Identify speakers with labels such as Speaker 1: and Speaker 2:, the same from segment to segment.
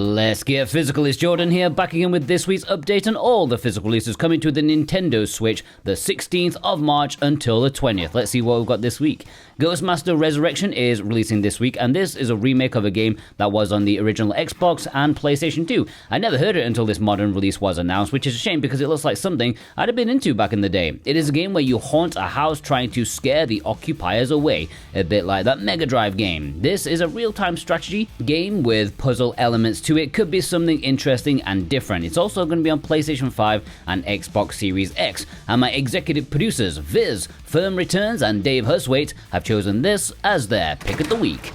Speaker 1: Let's get physical. It's Jordan here, back again with this week's update on all the physical releases coming to the Nintendo Switch the 16th of March until the 20th. Let's see what we've got this week. Ghostmaster Resurrection is releasing this week, and this is a remake of a game that was on the original Xbox and PlayStation 2. I never heard it until this modern release was announced, which is a shame because it looks like something I'd have been into back in the day. It is a game where you haunt a house trying to scare the occupiers away, a bit like that Mega Drive game. This is a real-time strategy game with puzzle elements to it. Could be something interesting and different. It's also going to be on PlayStation 5 and Xbox Series X, and my executive producers Viz, Firm Returns and Dave Huswaite have chosen this as their pick of the week.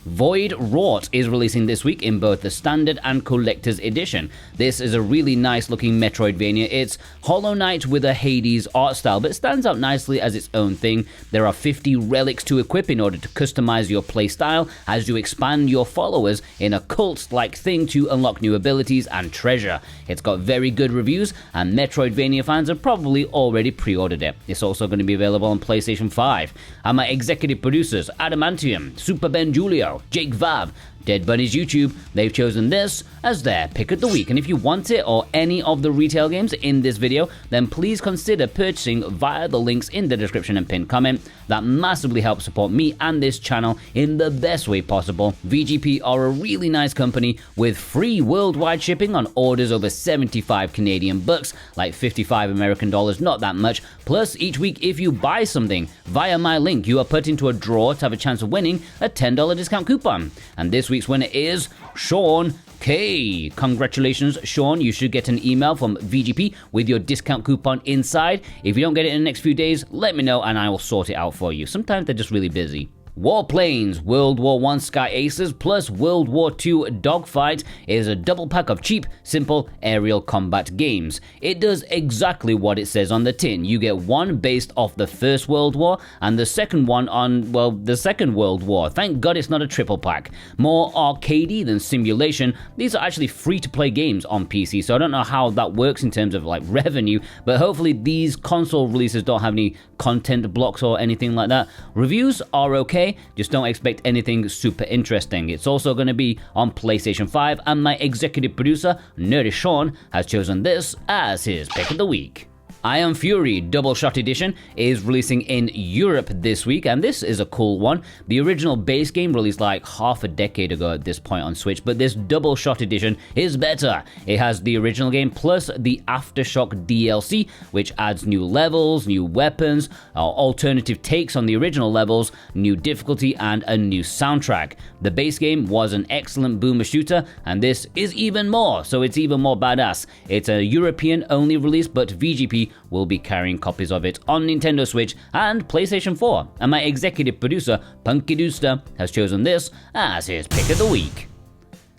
Speaker 1: Voidwrought is releasing this week in both the standard and collector's edition. This is a really nice looking Metroidvania. It's Hollow Knight with a Hades art style, but it stands out nicely as its own thing. There are 50 relics to equip in order to customize your playstyle as you expand your followers in a cult-like thing to unlock new abilities and treasure. It's got very good reviews, and Metroidvania fans have probably already pre-ordered it. It's also going to be available on PlayStation 5. And my executive producers, Adamantium, Super Ben Julio, Jake Vav, Dead Bunny's YouTube, they've chosen this as their pick of the week. And if you want it or any of the retail games in this video, then please consider purchasing via the links in the description and pinned comment. That massively helps support me and this channel in the best way possible. VGP are a really nice company with free worldwide shipping on orders over 75 Canadian bucks, like 55 American dollars, not that much. Plus, each week if you buy something via my link, you are put into a draw to have a chance of winning a $10 discount coupon. And this week's winner is Sean K. Congratulations, Sean. You should get an email from VGP with your discount coupon inside. If you don't get it in the next few days, let me know and I will sort it out for you. Sometimes they're just really busy. Warplanes, World War I Sky Aces plus World War II Dogfight is a double pack of cheap, simple aerial combat games. It does exactly what it says on the tin. You get one based off the First World War and the second one on, well, the Second World War. Thank God it's not a triple pack. More arcadey than simulation. These are actually free-to-play games on PC, so I don't know how that works in terms of like revenue, but hopefully these console releases don't have any content blocks or anything like that. Reviews are okay. Just don't expect anything super interesting. It's also going to be on PlayStation 5, and my executive producer, Nerdy Sean, has chosen this as his pick of the week. Iron Fury Double Shot Edition is releasing in Europe this week, and this is a cool one. The original base game released like half a decade ago at this point on Switch, but this Double Shot Edition is better. It has the original game plus the Aftershock DLC, which adds new levels, new weapons, alternative takes on the original levels, new difficulty, and a new soundtrack. The base game was an excellent boomer shooter, and this is even more, so it's even more badass. It's a European-only release, but VGP will be carrying copies of it on Nintendo Switch and PlayStation 4, and my executive producer, Punky Dooster, has chosen this as his pick of the week.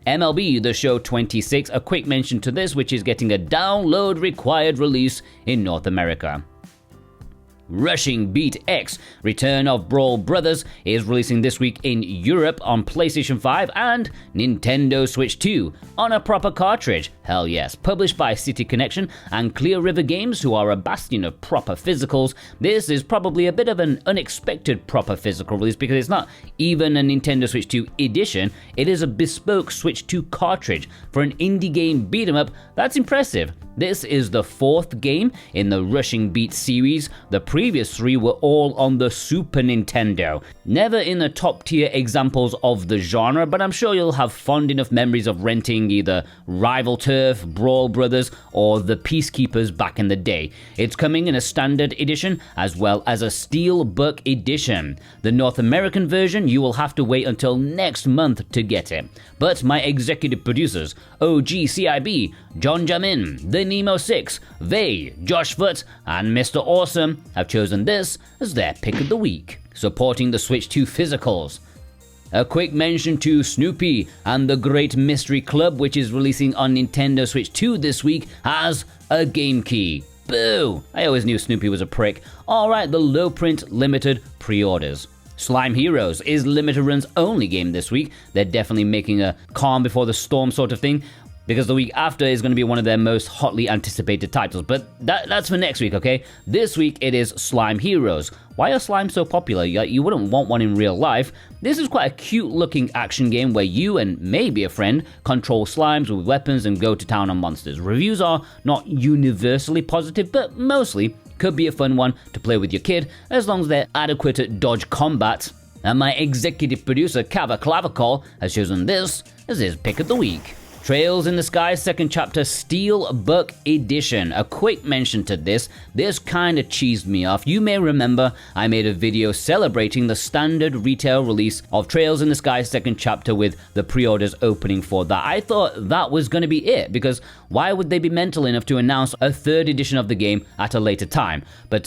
Speaker 1: MLB The Show 26, a quick mention to this, which is getting a download required release in North America. Rushing Beat X, Return of Brawl Brothers, is releasing this week in Europe on PlayStation 5 and Nintendo Switch 2 on a proper cartridge. Hell yes. Published by City Connection and Clear River Games, who are a bastion of proper physicals, this is probably a bit of an unexpected proper physical release because it's not even a Nintendo Switch 2 edition. It is a bespoke Switch 2 cartridge for an indie game beat 'em up. That's impressive. This is the fourth game in the Rushing Beat series. The previous three were all on the Super Nintendo. Never in the top tier examples of the genre, but I'm sure you'll have fond enough memories of renting either Rival Turf, Brawl Brothers, or The Peacekeepers back in the day. It's coming in a standard edition as well as a Steelbook edition. The North American version, you will have to wait until next month to get it. But my executive producers, OGCIB, John Jamin, The Nemo 6, Vay, Josh Foot, and Mr. Awesome have chosen this as their pick of the week, supporting the Switch 2 physicals. A quick mention to Snoopy and the Great Mystery Club, which is releasing on Nintendo Switch 2 this week as a game key. Boo! I always knew Snoopy was a prick. Alright, the low print limited pre-orders. Slime Heroes is limited runs only game this week. They're definitely making a calm before the storm sort of thing. because the week after is going to be one of their most hotly anticipated titles. But that's for next week, okay? This week it is Slime Heroes. Why are slimes so popular? You wouldn't want one in real life. This is quite a cute-looking action game where you and maybe a friend control slimes with weapons and go to town on monsters. Reviews are not universally positive, but mostly could be a fun one to play with your kid as long as they're adequate at dodge combat. And my executive producer, Kava Clavicol, has chosen this as his pick of the week. Trails in the Sky second chapter Steelbook edition. A quick mention to this kind of cheesed me off. You may remember I made a video celebrating the standard retail release of Trails in the Sky second chapter with the pre-orders opening for that. I thought that was going to be it, because why would they be mental enough to announce a third edition of the game at a later time? But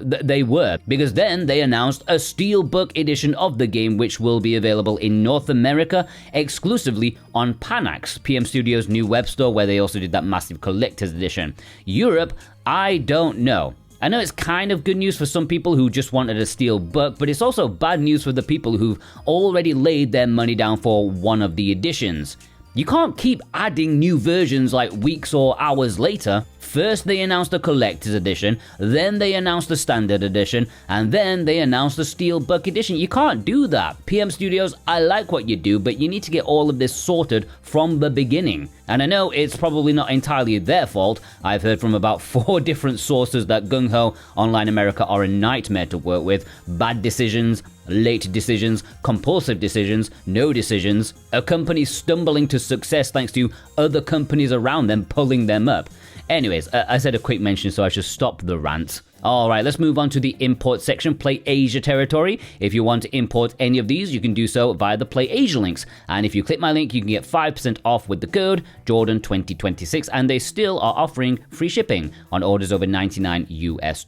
Speaker 1: they were, because then they announced a Steelbook edition of the game which will be available in North America exclusively on Panax, PM Studios' new web store, where they also did that massive collector's edition. Europe, I don't know. I know it's kind of good news for some people who just wanted a Steelbook, but it's also bad news for the people who've already laid their money down for one of the editions. You can't keep adding new versions like weeks or hours later. First they announced the collector's edition, then they announced the standard edition, and then they announced the Steelbook edition. You can't do that. PM Studios, I like what you do, but you need to get all of this sorted from the beginning. And I know it's probably not entirely their fault. I've heard from about 4 different sources that Gung Ho Online America are a nightmare to work with. Bad decisions, late decisions, compulsive decisions, no decisions, a company stumbling to success thanks to other companies around them pulling them up. Anyways, I said a quick mention, so I should stop the rant. Alright, let's move on to the import section, Play Asia territory. If you want to import any of these, you can do so via the Play Asia links. And if you click my link, you can get 5% off with the code Jordan2026, and they still are offering free shipping on orders over $99 US.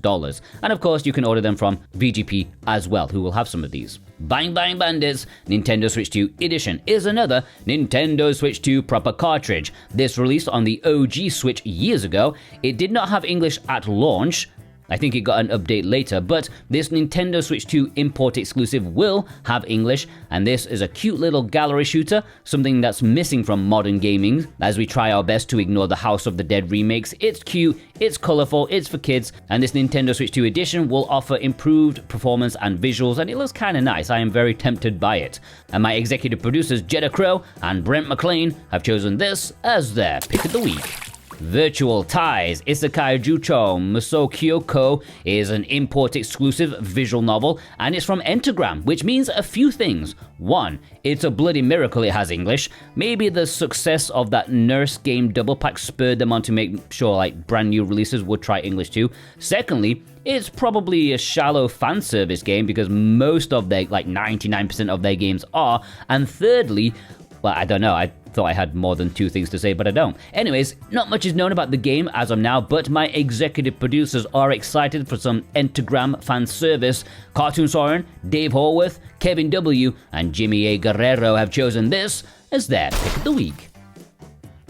Speaker 1: And of course, you can order them from VGP as well, who will have some of these. Bang Bang Bandits Nintendo Switch 2 Edition is another Nintendo Switch 2 proper cartridge. This released on the OG Switch years ago. It did not have English at launch. I think it got an update later, but this Nintendo Switch 2 import exclusive will have English, and this is a cute little gallery shooter, something that's missing from modern gaming, as we try our best to ignore the House of the Dead remakes. It's cute, it's colorful, it's for kids, and this Nintendo Switch 2 edition will offer improved performance and visuals, and it looks kinda nice. I am very tempted by it. And my executive producers Jeddah Crow and Brent McLean have chosen this as their pick of the week. Virtual Ties Isekaijoucho Musoukyoku is an import-exclusive visual novel, and it's from Entagram, which means a few things. 1. It's a bloody miracle it has English. Maybe the success of that Nurse game double pack spurred them on to make sure like brand new releases would try English too. Secondly, it's probably a shallow fan service game because most of their, like 99% of their games are. And thirdly, well, I don't know, I thought I had more than 2 things to say, but I don't. Anyways, not much is known about the game as of now, but my executive producers are excited for some Entagram fan service. Cartoon Soren, Dave Horworth, Kevin W, and Jimmy A. Guerrero have chosen this as their pick of the week.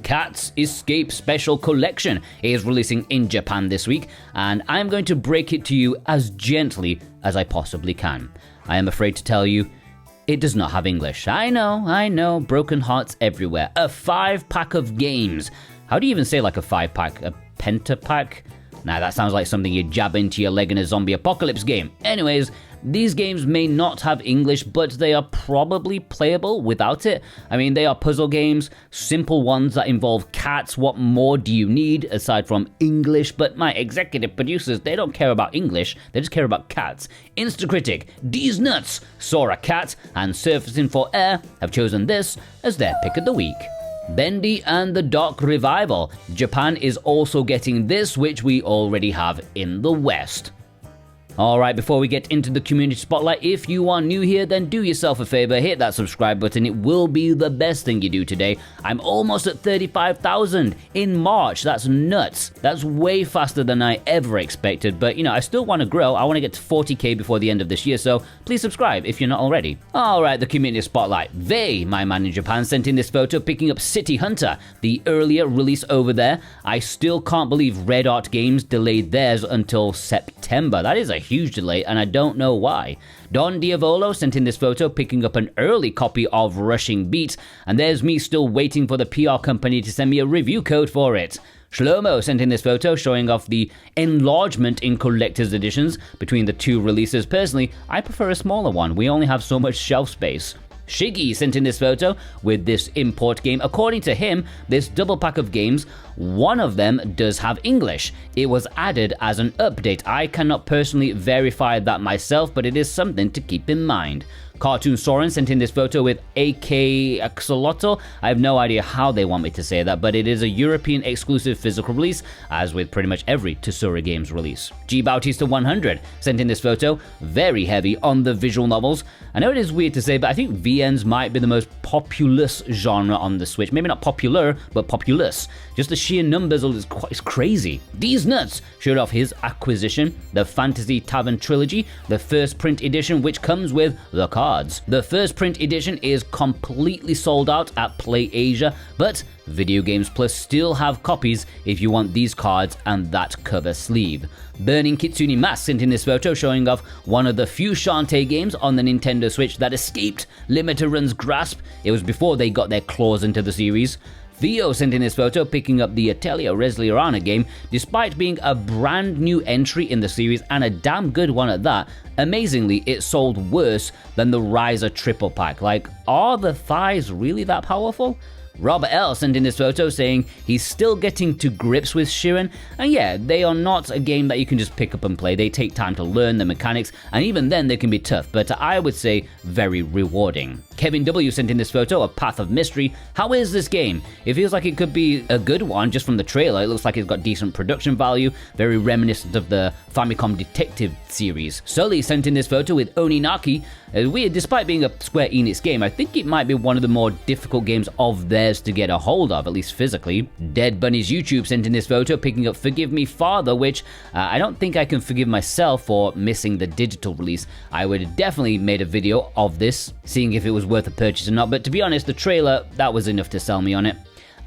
Speaker 1: Cat's Escape Special Collection is releasing in Japan this week, and I'm going to break it to you as gently as I possibly can. I am afraid to tell you, it does not have English. I know, broken hearts everywhere. A 5-pack of games. How do you even say like a 5-pack? A pentapack? Nah, that sounds like something you jab into your leg in a zombie apocalypse game. Anyways, these games may not have English, but they are probably playable without it. I mean, they are puzzle games, simple ones that involve cats. What more do you need aside from English? But my executive producers, they don't care about English, they just care about cats. Instacritic, D's Nuts, Saw a Cat, and Surfacing for Air have chosen this as their pick of the week. Bendy and the Dock Revival. Japan is also getting this, which we already have in the West. Alright, before we get into the community spotlight, if you are new here, then do yourself a favor, hit that subscribe button. It will be the best thing you do today. I'm almost at 35,000 in March. That's nuts. That's way faster than I ever expected, but you know, I still want to grow. I want to get to 40k before the end of this year, so please subscribe if you're not already. Alright, the community spotlight. Vei, my man in Japan, sent in this photo picking up City Hunter, the earlier release over there. I still can't believe Red Art Games delayed theirs until September. That is a huge delay, and I don't know why. Don Diavolo sent in this photo picking up an early copy of Rushing Beat, and there's me still waiting for the PR company to send me a review code for it. Shlomo sent in this photo showing off the enlargement in collector's editions between the two releases. Personally, I prefer a smaller one. We only have so much shelf space. Shiggy sent in this photo with this import game. According to him, this double pack of games, one of them does have English. It was added as an update. I cannot personally verify that myself, but it is something to keep in mind. Cartoon Soren sent in this photo with AK Axolotl. I have no idea how they want me to say that, but it is a European exclusive physical release, as with pretty much every Tsura Games release. G Bautista 100 sent in this photo, very heavy on the visual novels. I know it is weird to say, but I think VNs might be the most populous genre on the Switch. Maybe not popular, but populous. Just the sheer numbers is crazy. These Nuts showed off his acquisition, the Fantasy Tavern Trilogy, the first print edition, which comes with the cards. The first print edition is completely sold out at Play Asia, but Video Games Plus still have copies if you want these cards and that cover sleeve. Burning Kitsune Mask sent in this photo showing off one of the few Shantae games on the Nintendo Switch that escaped Limited Run's grasp. It was before they got their claws into the series. Theo sent in this photo picking up the Atelier Resliorana game, despite being a brand new entry in the series and a damn good one at that. Amazingly, it sold worse than the Riser triple pack. Like, are the thighs really that powerful? Robert L sent in this photo saying he's still getting to grips with Shiren, and yeah, they are not a game that you can just pick up and play. They take time to learn the mechanics, and even then they can be tough, but I would say very rewarding. Kevin W sent in this photo of Path of Mystery. How is this game? It feels like it could be a good one just from the trailer. It looks like it's got decent production value, very reminiscent of the Famicom Detective series. Sully sent in this photo with Oninaki. Weird, despite being a Square Enix game, I think it might be one of the more difficult games of theirs to get a hold of, at least physically. Dead Bunny's YouTube sent in this photo picking up Forgive Me Father, which I don't think I can forgive myself for missing the digital release. I would have definitely made a video of this, seeing if it was worth a purchase or not, but to be honest, the trailer, that was enough to sell me on it.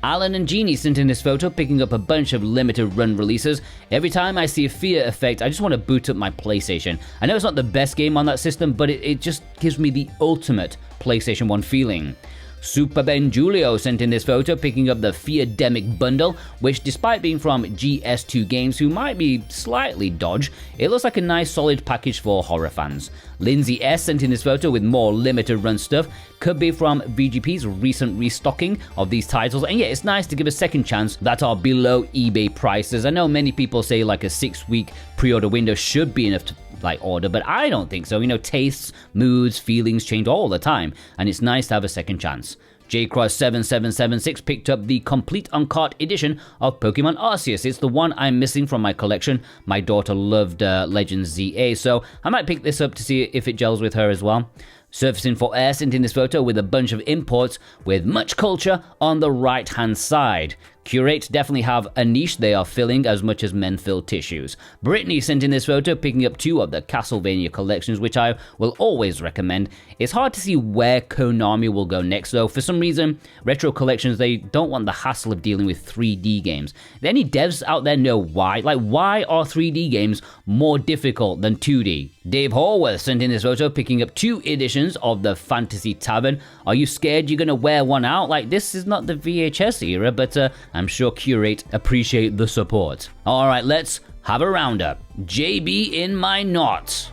Speaker 1: Alan and Jeannie sent in this photo picking up a bunch of limited run releases. Every time I see a Fear Effect, I just want to boot up my PlayStation. I know it's not the best game on that system, but it just gives me the ultimate PlayStation 1 feeling. Super Ben Julio sent in this photo picking up the Fear-demic bundle, which despite being from GS2 Games, who might be slightly dodge, it looks like a nice solid package for horror fans. Lindsay S sent in this photo with more limited run stuff, could be from VGP's recent restocking of these titles, and yeah, it's nice to give a second chance that are below eBay prices. I know many people say like a 6-week pre-order window should be enough to order, but I don't think so. You know, tastes, moods, feelings change all the time, and it's nice to have a second chance. JCross7776 picked up the complete on-cart edition of Pokemon Arceus. It's the one I'm missing from my collection. My daughter loved Legends ZA, so I might pick this up to see if it gels with her as well. Surfacing for Air sent in this photo with a bunch of imports with much culture on the right-hand side. Curate definitely have a niche they are filling as much as men fill tissues. Brittany sent in this photo picking up 2 of the Castlevania collections, which I will always recommend. It's hard to see where Konami will go next though. For some reason, retro collections, they don't want the hassle of dealing with 3D games. Do any devs out there know why? Like, why are 3D games more difficult than 2D? Dave Horworth sent in this photo picking up 2 editions of the Fantasy Tavern. Are you scared you're gonna wear one out? Like, this is not the VHS era, but I'm sure Curate appreciate the support. Alright, let's have a roundup. JB in my knot.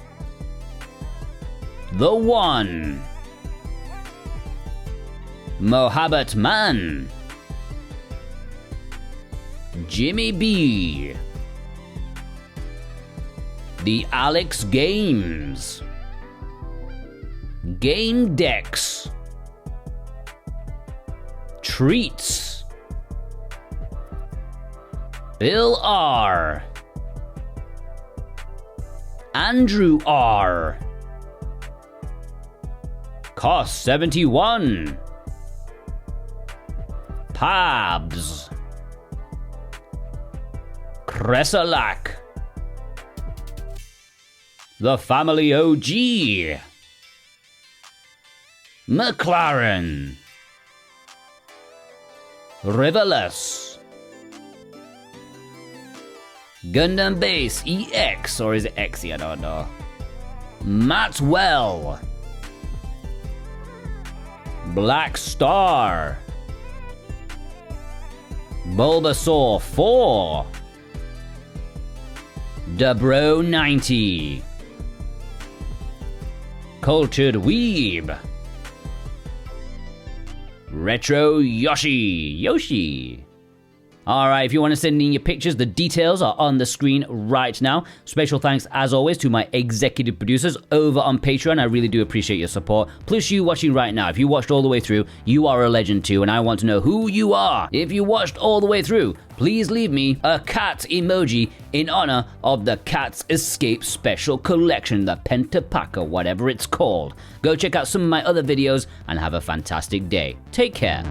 Speaker 1: The One. Mohabbat Man. Jimmy B. The Alex Games. Game Decks. Treats. Bill R. Andrew R. Cost 71. Pabs. Kresalak. The Family OG. McLaren. Riverless. Gundam Base EX, or is it XE? I don't know. Maxwell. Black Star. Bulbasaur 4. Dubro 90. Cultured Weeb. Retro Yoshi. Alright, if you want to send in your pictures, the details are on the screen right now. Special thanks, as always, to my executive producers over on Patreon. I really do appreciate your support. Plus you watching right now. If you watched all the way through, you are a legend too, and I want to know who you are. If you watched all the way through, please leave me a cat emoji in honor of the Cat's Escape Special Collection, the Pentapaka, whatever it's called. Go check out some of my other videos and have a fantastic day. Take care.